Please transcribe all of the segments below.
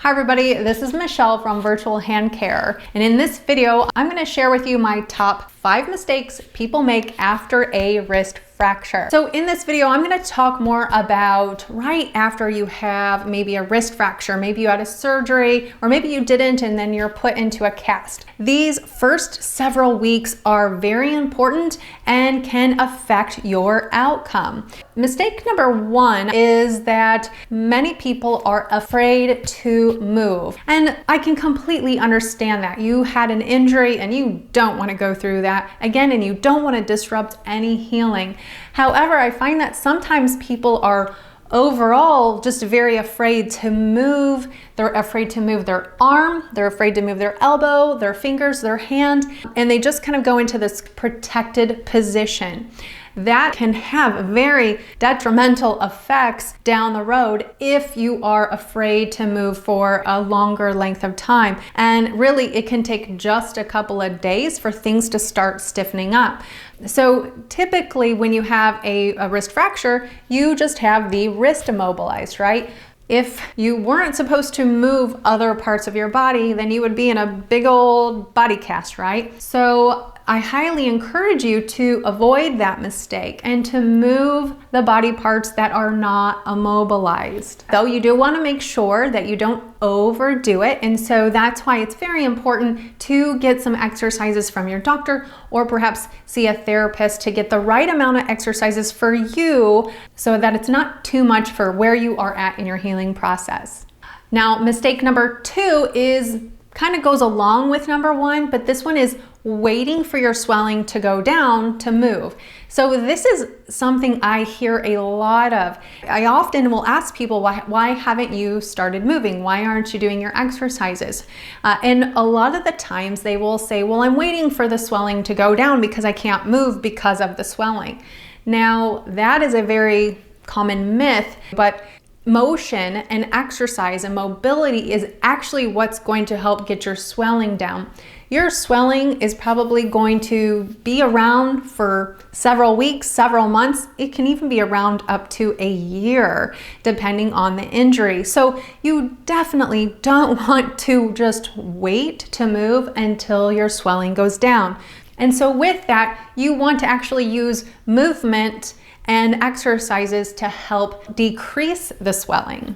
Hi everybody, this is Michelle from Virtual Hand Care, and in this video I'm going to share with you my top 5 mistakes people make after a wrist fracture. So in this video I'm going to talk more about right after you have maybe a wrist fracture, maybe you had a surgery, or maybe you didn't and then you're put into a cast. These first several weeks are very important and can affect your outcome. Mistake number 1 is that many people are afraid to move. And I can completely understand that. You had an injury and you don't want to go through that again, and you don't want to disrupt any healing. However, I find that sometimes people are overall just very afraid to move. They're afraid to move their arm, they're afraid to move their elbow, their fingers, their hand, and they just kind of go into this protected position. That can have very detrimental effects down the road if you are afraid to move for a longer length of time. And really, it can take just a couple of days for things to start stiffening up. So typically when you have a wrist fracture, you just have the wrist immobilized, right? If you weren't supposed to move other parts of your body, then you would be in a big old body cast, right? So I highly encourage you to avoid that mistake and to move the body parts that are not immobilized. Though you do want to make sure that you don't overdo it, and so that's why it's very important to get some exercises from your doctor or perhaps see a therapist to get the right amount of exercises for you so that it's not too much for where you are at in your healing process. Now, mistake number 2 is kind of goes along with number 1, but this one is waiting for your swelling to go down to move. So this is something I hear a lot of. I often will ask people, why haven't you started moving? Why aren't you doing your exercises? And a lot of the times they will say, well, I'm waiting for the swelling to go down because I can't move because of the swelling. Now, that is a very common myth, but motion and exercise and mobility is actually what's going to help get your swelling down. Your swelling is probably going to be around for several weeks, several months. It can even be around up to a year, depending on the injury. So you definitely don't want to just wait to move until your swelling goes down. And so with that, you want to actually use movement and exercises to help decrease the swelling.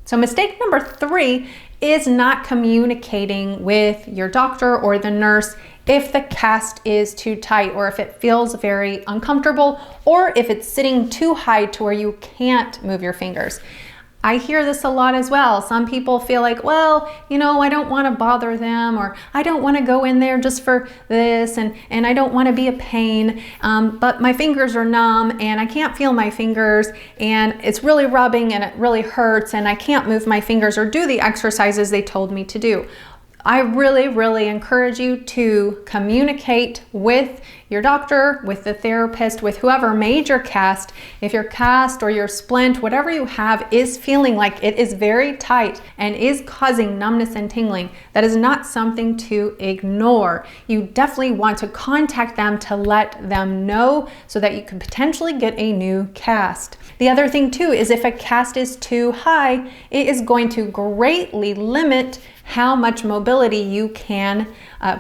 So mistake number 3 is not communicating with your doctor or the nurse if the cast is too tight, or if it feels very uncomfortable, or if it's sitting too high to where you can't move your fingers. I hear this a lot as well. Some people feel like, well, you know, I don't want to bother them, or I don't want to go in there just for this, and I don't want to be a pain, but my fingers are numb and I can't feel my fingers, and it's really rubbing and it really hurts, and I can't move my fingers or do the exercises they told me to do. I really encourage you to communicate with your doctor, with the therapist, with whoever made your cast. If your cast or your splint, whatever you have, is feeling like it is very tight and is causing numbness and tingling, that is not something to ignore. You definitely want to contact them to let them know so that you can potentially get a new cast. The other thing too is if a cast is too high, it is going to greatly limit how much mobility you can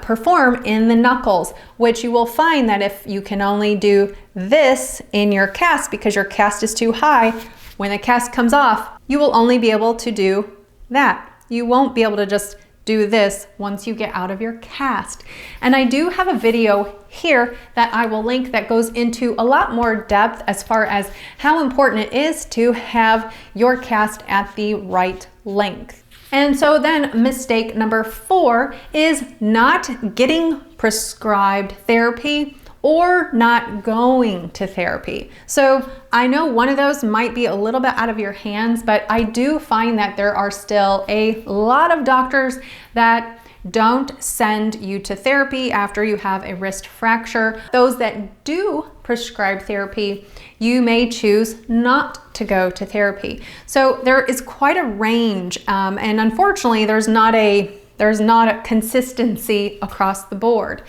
perform in the knuckles, which you will find that if you can only do this in your cast because your cast is too high, when the cast comes off, you will only be able to do that. You won't be able to just do this once you get out of your cast. And I do have a video here that I will link that goes into a lot more depth as far as how important it is to have your cast at the right length. And so then mistake number 4 is not getting prescribed therapy or not going to therapy. So I know one of those might be a little bit out of your hands, but I do find that there are still a lot of doctors that don't send you to therapy after you have a wrist fracture. Those that do prescribe therapy, you may choose not to go to therapy. So there is quite a range, and unfortunately there's not a consistency across the board.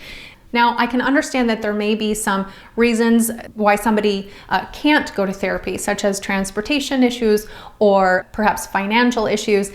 Now, I can understand that there may be some reasons why somebody can't go to therapy, such as transportation issues or perhaps financial issues.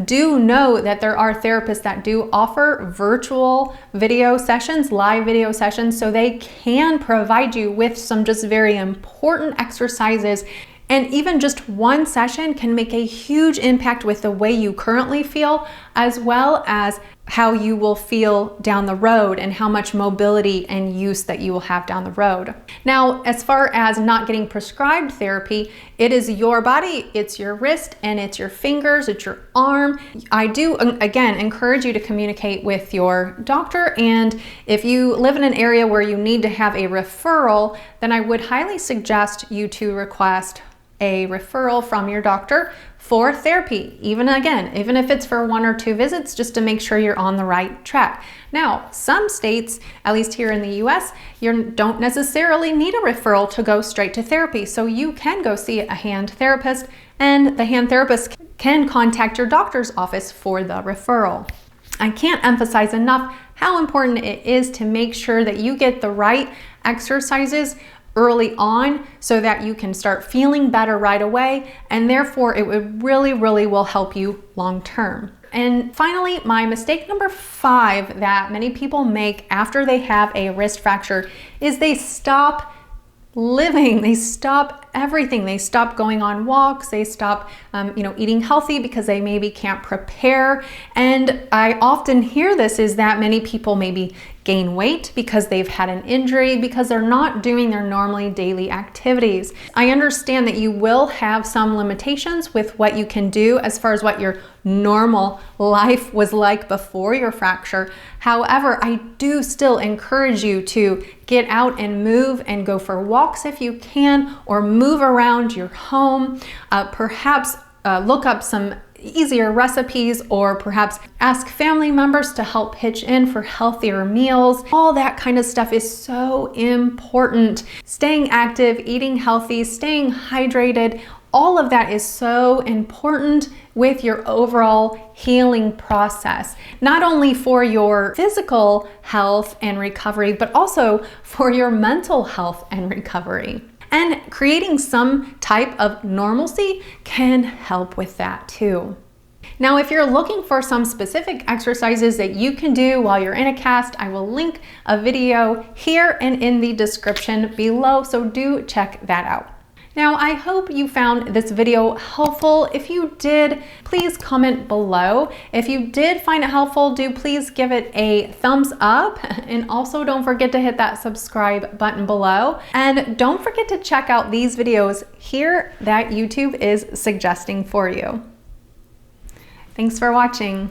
Do know that there are therapists that do offer virtual video sessions, live video sessions, so they can provide you with some just very important exercises. And even just one session can make a huge impact with the way you currently feel, as well as how you will feel down the road and how much mobility and use that you will have down the road. Now, as far as not getting prescribed therapy, it is your body, it's your wrist, and it's your fingers, it's your arm. I do, again, encourage you to communicate with your doctor, and if you live in an area where you need to have a referral, then I would highly suggest you to request a referral from your doctor for therapy, even if it's for 1 or 2 visits, just to make sure you're on the right track. Now, some states, at least here in the US, you don't necessarily need a referral to go straight to therapy. So you can go see a hand therapist, and the hand therapist can contact your doctor's office for the referral. I can't emphasize enough how important it is to make sure that you get the right exercises early on so that you can start feeling better right away, and therefore it would really will help you long term. And finally, my mistake number 5 that many people make after they have a wrist fracture is they stop living. They stop everything. They stop going on walks. They stop eating healthy because they maybe can't prepare. And I often hear this is that many people maybe gain weight because they've had an injury, because they're not doing their normally daily activities. I understand that you will have some limitations with what you can do as far as what your normal life was like before your fracture. However, I do still encourage you to get out and move and go for walks if you can, or move around your home. Perhaps look up some easier recipes, or perhaps ask family members to help pitch in for healthier meals. All that kind of stuff is so important. Staying active, eating healthy, staying hydrated, all of that is so important with your overall healing process, not only for your physical health and recovery, but also for your mental health and recovery. And creating some type of normalcy can help with that too. Now, if you're looking for some specific exercises that you can do while you're in a cast, I will link a video here and in the description below, so do check that out. Now, I hope you found this video helpful. If you did, please comment below. If you did find it helpful, do please give it a thumbs up, and also don't forget to hit that subscribe button below. And don't forget to check out these videos here that YouTube is suggesting for you. Thanks for watching.